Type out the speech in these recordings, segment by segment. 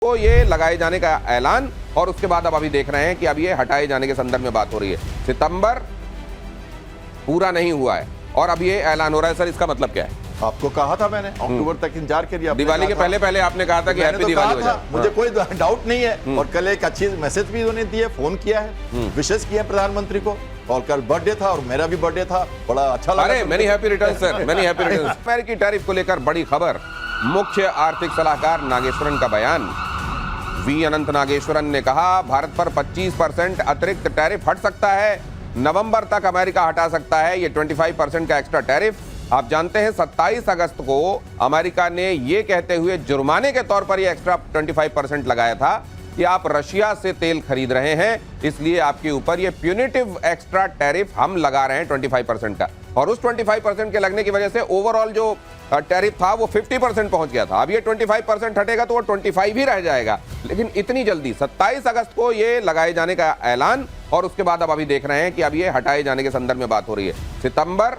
को ये लगाए जाने का ऐलान और उसके बाद अब अभी देख रहे हैं कि अब ये हटाए जाने के संदर्भ में बात हो रही है। सितंबर पूरा नहीं हुआ है और अब ये ऐलान हो रहा है। सर इसका मतलब क्या है? आपको कहा था मैंने अक्टूबर तक इंतजार करिए। दिवाली के पहले आपने कहा था कि हैप्पी दिवाली हो जाए। मुझे कोई डाउट नहीं है। और कल एक अच्छी मैसेज भी उन्होंने दिया, फोन किया है, विशेष किया प्रधानमंत्री को। और कल बर्थडे था और मेरा भी बर्थडे था, बड़ा अच्छा लगा। अरे many happy return sir, many happy return. अमेरिकी टैरिफ को लेकर बड़ी खबर, मुख्य आर्थिक सलाहकार नागेश्वरन का बयान। वी अनंत नागेश्वरन ने कहा भारत पर 25% अतिरिक्त टैरिफ हट सकता है, नवंबर तक अमेरिका हटा सकता है ये 25% का एक्स्ट्रा टैरिफ। आप जानते हैं 27 अगस्त को अमेरिका ने ये कहते हुए जुर्माने के तौर पर ये एक्स्ट्रा 25% लगाया था कि आप रशिया से तेल खरीद रहे हैं, इसलिए आपके ऊपर ये प्यूनिटिव एक्स्ट्रा टैरिफ हम लगा रहे हैं 25% का। और उस 25% के लगने की वजह से ओवरऑल जो टैरिफ था वो 50% पहुंच गया था। अब ये 25% हटेगा तो वो 25 ही रह जाएगा। लेकिन इतनी जल्दी 27 अगस्त को ये लगाए जाने का ऐलान और उसके बाद अब अभी देख रहे हैं कि अब ये हटाए जाने के संदर्भ में बात हो रही है। सितंबर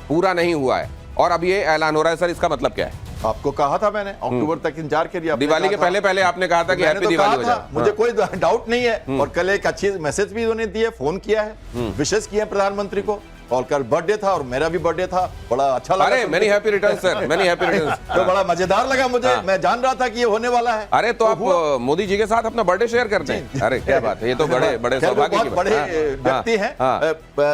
पूरा नहीं हुआ है और अब ये ऐलान हो रहा है। सर इसका मतलब क्या है? आपको कहा था मैंने अक्टूबर तक इंतजार करिए। दिवाली के पहले आपने कहा था कि हैप्पी दिवाली हो जाए। मुझे कोई डाउट नहीं है। और कल एक अच्छी मैसेज भी उन्होंने दिया, फोन किया है, विशेष किया प्रधानमंत्री को। और कल बर्थडे था और मेरा भी बर्थडे था, बड़ा अच्छा लगा। अरे many happy return sir, many happy return. तो बड़ा मजेदार लगा मुझे। मैं जान रहा था कि ये होने वाला है। अरे तो आप मोदी जी के साथ अपना बर्थडे शेयर करते हैं? अरे क्या बात है, ये तो बड़े सौभाग्य की बात। बड़े व्यक्ति हैं,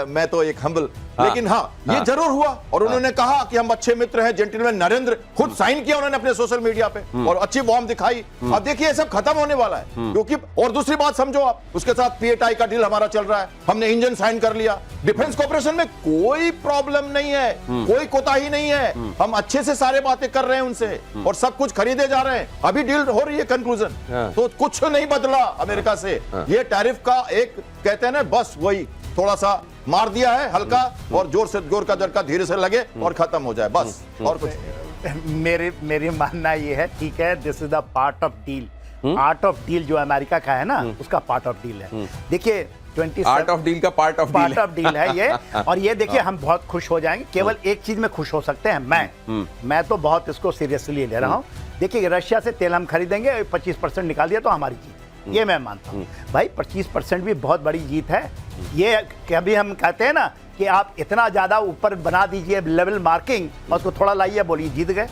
मैं तो एक हम्बल। लेकिन हाँ, ये जरूर हुआ। और उन्होंने कहा कि हम अच्छे मित्र हैं, जेंटलमैन नरेंद्र, खुद साइन किया उन्होंने अपने सोशल मीडिया पे और अच्छी वार्म दिखाई। अब देखिए ये सब खत्म होने वाला है, क्योंकि और दूसरी बात समझो आप, उसके साथ पीएटआई का डील हमारा चल रहा है, हमने इंजन साइन कर लिया। डिफेंस कॉर्पोरेशन में कोई प्रॉब्लम नहीं है, कोई कोताही नहीं है। हम अच्छे से सारे बातें कर रहे हैं उनसे और सब कुछ खरीदे जा रहे हैं। अभी डील हो रही है कंक्लूजन, तो कुछ नहीं बदला अमेरिका से। ये टैरिफ का एक कहते हैं ना, बस वही थोड़ा सा मार दिया है हल्का, और जोर से जोर का झटका धीरे से लगे और खत्म हो जाए बस। और कुछ मेरी मानना ये है, ठीक है, this is the part of deal. Art of deal जो अमेरिका का है ना, उसका पार्ट ऑफ डील है। देखिए 27 आर्ट ऑफ डील का पार्ट ऑफ डील है ये। और ये देखिए हम बहुत खुश हो जाएंगे। केवल एक चीज में खुश हो सकते हैं, मैं तो बहुत इसको सीरियसली ले रहा हूँ। देखिए रशिया से तेल हम खरीदेंगे, 25% निकाल दिया तो हमारी जीत, ये मैं मानता हूँ भाई। 25% भी बहुत बड़ी जीत है। ये कभी हम कहते हैं ना कि आप इतना ज्यादा ऊपर बना दीजिए लेवल मार्किंग और उसको थोड़ा लाइए, बोलिए जीत गए,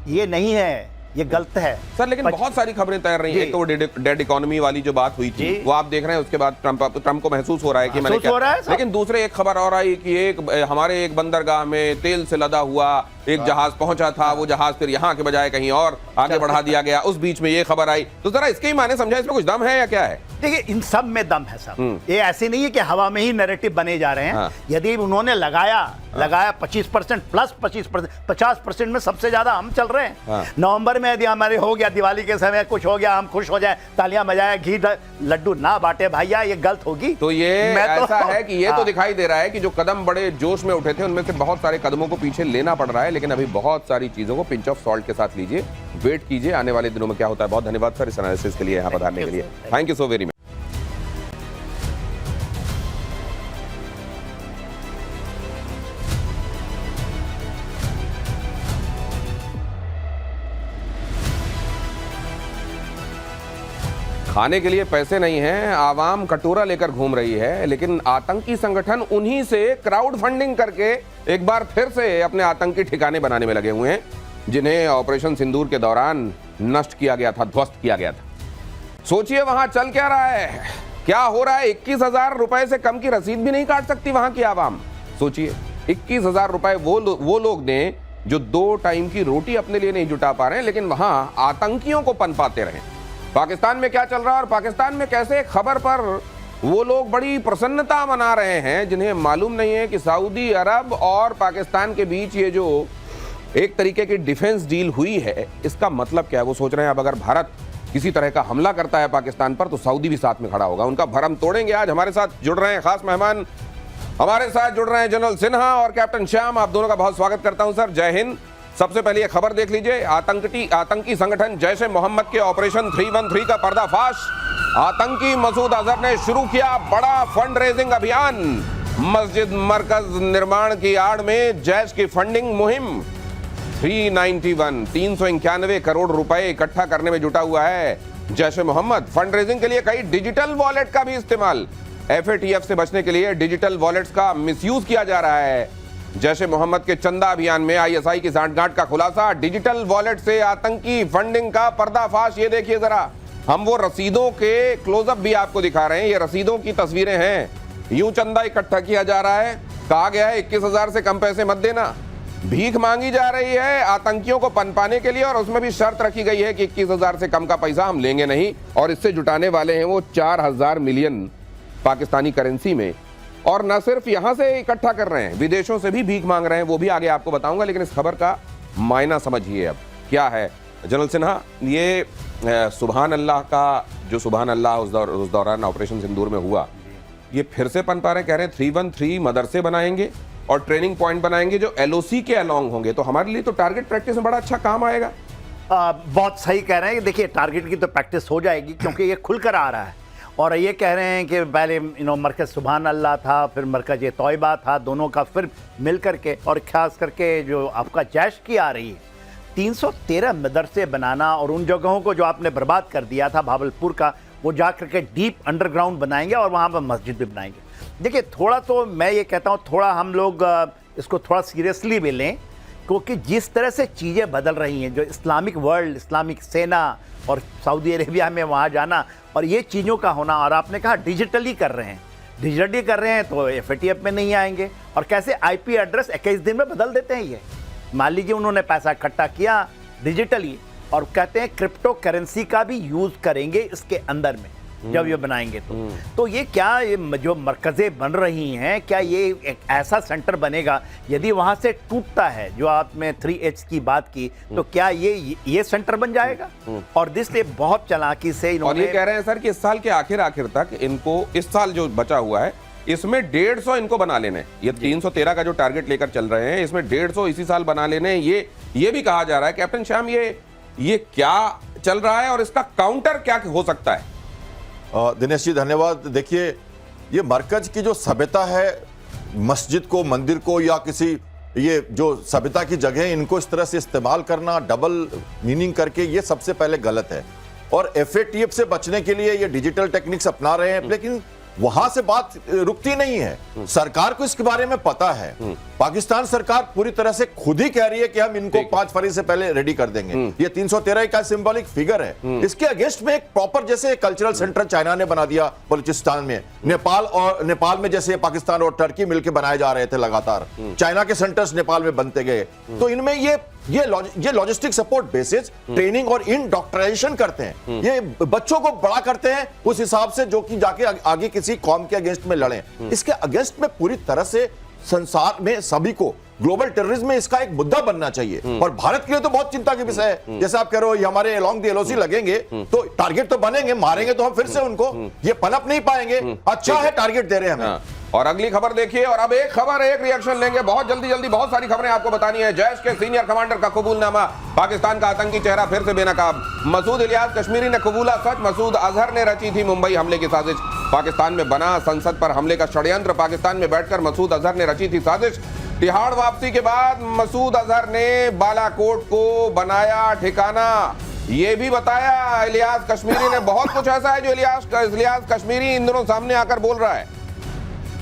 ये नहीं है, ये गलत है सर। लेकिन बहुत सारी खबरें तैर रही हैं। तो डेड इकोनॉमी वाली जो बात हुई थी वो आप देख रहे हैं, उसके बाद ट्रंप को महसूस हो रहा है कि मैंने क्या। लेकिन दूसरे एक खबर और आई कि हमारे एक बंदरगाह में तेल से लदा हुआ एक जहाज पहुंचा था, वो जहाज फिर यहाँ के बजाय कहीं और आगे बढ़ा दिया गया। उस बीच में ये खबर आई, तो जरा इसके ही माने समझा, इसमें कुछ दम है या क्या है? देखिए इन सब में दम है सब। ये ऐसे नहीं है कि हवा में ही नैरेटिव बने जा रहे हैं। यदि उन्होंने लगाया 25% प्लस 25%, 50% में सबसे ज्यादा हम चल रहे हैं। नवंबर में यदि हमारे हो गया, दिवाली के समय कुछ हो गया, हम खुश हो जाए, तालियां बजाए, घी लड्डू ना बांटे भैया, ये गलत होगी। तो ये ऐसा है कि ये तो दिखाई दे रहा है कि जो कदम बड़े जोश में उठे थे उनमें से बहुत सारे कदमों को पीछे लेना पड़ रहा है। लेकिन अभी बहुत सारी चीजों को पिंच ऑफ सॉल्ट के साथ लीजिए, वेट कीजिए आने वाले दिनों में क्या होता है। बहुत धन्यवाद सर इस एनालिसिस के लिए, यहाँ पधारने के लिए। Thank you so very much. खाने के लिए पैसे नहीं हैं, आवाम कटोरा लेकर घूम रही है, लेकिन आतंकी संगठन उन्हीं से क्राउड फंडिंग करके एक बार फिर से अपने आतंकी ठिकाने बनाने में लगे हुए हैं, जिन्हें ऑपरेशन सिंदूर के दौरान नष्ट किया गया था, ध्वस्त किया गया था। सोचिए वहां चल क्या रहा है, क्या हो रहा है। 21,000 रुपए से कम की रसीद भी नहीं काट सकती वहां की आवाम। सोचिए 21,000 रुपए वो लोग दें जो 2 टाइम की रोटी अपने लिए नहीं जुटा पा रहे हैं, लेकिन वहां आतंकियों को पनपाते रहे। पाकिस्तान में क्या चल रहा है और पाकिस्तान में कैसे खबर पर वो लोग बड़ी प्रसन्नता मना रहे हैं, जिन्हें मालूम नहीं है कि सऊदी अरब और पाकिस्तान के बीच ये जो एक तरीके की डिफेंस डील हुई है, इसका मतलब क्या है। वो सोच रहे हैं अब अगर भारत किसी तरह का हमला करता है पाकिस्तान पर तो सऊदी भी साथ में खड़ा होगा। उनका भरम तोड़ेंगे। आज हमारे साथ जुड़ रहे हैं खास मेहमान, हमारे साथ जुड़ रहे हैं जनरल सिन्हा और कैप्टन श्याम। आप दोनों का बहुत स्वागत करता हूं सर, जय हिंद। सबसे पहले ये खबर देख लीजिए, आतंकी संगठन जैश-ए मोहम्मद के ऑपरेशन 313 का पर्दाफाश। आतंकी मसूद अजहर ने शुरू किया बड़ा फंड रेजिंग अभियान। मस्जिद मरकज निर्माण की आड़ में जैश की फंडिंग मुहिम। 391 करोड़ रुपए इकट्ठा करने में जुटा हुआ है जैश ए मोहम्मद। फंड रेजिंग के लिए कई डिजिटल वॉलेट का भी इस्तेमाल। एफएटीएफ से बचने के लिए डिजिटल वॉलेट्स का मिसयूज किया जा रहा है। जैश ए मोहम्मद के चंदा अभियान में आईएसआई की सांठगांठ का खुलासा। डिजिटल वॉलेट से आतंकी फंडिंग का पर्दाफाश। ये देखिए जरा, हम वो रसीदों के क्लोजअप भी आपको दिखा रहे हैं। ये रसीदों की तस्वीरें हैं। यूं चंदा इकट्ठा किया जा रहा है। कहा गया है 21,000 से कम पैसे मत देना। भीख मांगी जा रही है आतंकियों को पनपाने के लिए, और उसमें भी शर्त रखी गई है कि 21,000 से कम का पैसा हम लेंगे नहीं। और इससे जुटाने वाले हैं वो 4,000 मिलियन पाकिस्तानी करेंसी में। और न सिर्फ यहां से इकट्ठा कर रहे हैं, विदेशों से भी भीख मांग रहे हैं। वो भी आगे आपको बताऊंगा, लेकिन इस खबर का मायना समझिए अब क्या है। जनरल सिन्हा, ये सुभान अल्लाह का जो सुभान अल्लाह उस दौरान ऑपरेशन सिंदूर में हुआ, ये फिर से पनपा रहे। कह रहे हैं 313 मदरसे बनाएंगे और ट्रेनिंग पॉइंट बनाएंगे जो एलओसी के अलोंग होंगे। तो हमारे लिए तो टारगेट प्रैक्टिस में बड़ा अच्छा काम आएगा। बहुत सही कह रहे हैं। देखिए, टारगेट की तो प्रैक्टिस हो जाएगी क्योंकि ये खुलकर आ रहा है। और ये कह रहे हैं कि पहले मरकज़ सुभान अल्लाह था, फिर मरकज़ तौयबा था, दोनों का फिर मिल करके, और खास करके जो आपका जैश की आ रही है 313 मदरसे बनाना, और उन जगहों को जो आपने बर्बाद कर दिया था भावलपुर का, वो जा करके डीप अंडरग्राउंड बनाएंगे और वहाँ पर मस्जिद भी बनाएंगे। देखिए, थोड़ा तो मैं ये कहता हूँ, थोड़ा हम लोग इसको थोड़ा सीरियसली भी लें, क्योंकि जिस तरह से चीज़ें बदल रही हैं, जो इस्लामिक वर्ल्ड, इस्लामिक सेना और सऊदी अरेबिया में वहाँ जाना और ये चीज़ों का होना, और आपने कहा डिजिटली कर रहे हैं तो एफएटीएफ में नहीं आएंगे। और कैसे आईपी एड्रेस 21 दिन में बदल देते हैं। ये मान लीजिए उन्होंने पैसा इकट्ठा किया डिजिटली, और कहते हैं क्रिप्टो करेंसी का भी यूज़ करेंगे इसके अंदर में जब ये बनाएंगे तो ये क्या, ये जो मरकज़ें बन रही हैं, क्या ये एक ऐसा सेंटर बनेगा? यदि वहाँ से टूटता है, जो आपने 3H की बात की, तो क्या ये सेंटर बन जाएगा? और इसलिए बहुत चालाकी से इन्होंने, और ये कह रहे हैं सर कि इस साल के आखिर तक इनको, इस साल जो बचा हुआ है इसमें 150 इनको बना लेने। ये 313 का जो टारगेट लेकर चल रहे हैं, इसमें 150 इसी साल बना लेने। ये भी कहा जा रहा है। कैप्टन श्याम, ये क्या चल रहा है और इसका काउंटर क्या हो सकता है? दिनेश जी धन्यवाद। देखिए, ये मरकज की जो सभ्यता है, मस्जिद को, मंदिर को, या किसी ये जो सभ्यता की जगह, इनको इस तरह से इस्तेमाल करना, डबल मीनिंग करके, ये सबसे पहले गलत है। और एफएटीएफ से बचने के लिए ये डिजिटल टेक्निक्स अपना रहे हैं, लेकिन वहां से बात रुकती नहीं है। सरकार को इसके बारे में पता है। पाकिस्तान सरकार पूरी तरह से खुद ही कह रही है कि हम इनको 5 फरवरी से पहले रेडी कर देंगे। ये 313 का सिंबॉलिक फिगर है। इसके अगेंस्ट में एक प्रॉपर, जैसे कल्चरल सेंटर चाइना ने बना दिया बलूचिस्तान में, नेपाल में जैसे पाकिस्तान और टर्की मिलकर बनाए जा रहे थे लगातार, चाइना के सेंटर्स नेपाल में बनते गए। तो इनमें ये लॉजिस्टिक सपोर्ट बेसिस, ट्रेनिंग और इंडॉक्ट्रिनेशन करते हैं। ये बच्चों को बड़ा करते हैं उस हिसाब से, जो कि जाके आगे किसी कौम के अगेंस्ट में लड़े। इसके अगेंस्ट में पूरी तरह से संसार में सभी को ग्लोबल टेररिज्म में इसका एक मुद्दा बनना चाहिए। और भारत के लिए तो बहुत चिंता के विषय है। जैसे आप कह रहे हो, ये हमारे अलोंग द एलओसी लगेंगे तो टारगेट तो बनेंगे, मारेंगे तो हम फिर से उनको, ये पनप नहीं पाएंगे। अच्छा है, टारगेट दे रहे हैं हमें। और अगली खबर देखिए, और अब एक रिएक्शन लेंगे, बहुत जल्दी बहुत सारी खबरें आपको बतानी है। जैश के सीनियर कमांडर का कबूलनामा, पाकिस्तान का आतंकी चेहरा फिर से बेनकाब। मसूद इलियास कश्मीरी ने कबूला सच, मसूद अजहर ने रची थी मुंबई हमले की साजिश। पाकिस्तान में बना संसद पर हमले का षड्यंत्र, पाकिस्तान में बैठकर मसूद अजहर ने रची थी साजिश। तिहाड़ वापसी के बाद मसूद अजहर ने बालाकोट को बनाया ठिकाना। ये भी बताया इलियास कश्मीरी ने, बहुत कुछ ऐसा है जो इलियास कश्मीरी इन दिनों सामने आकर बोल रहा है।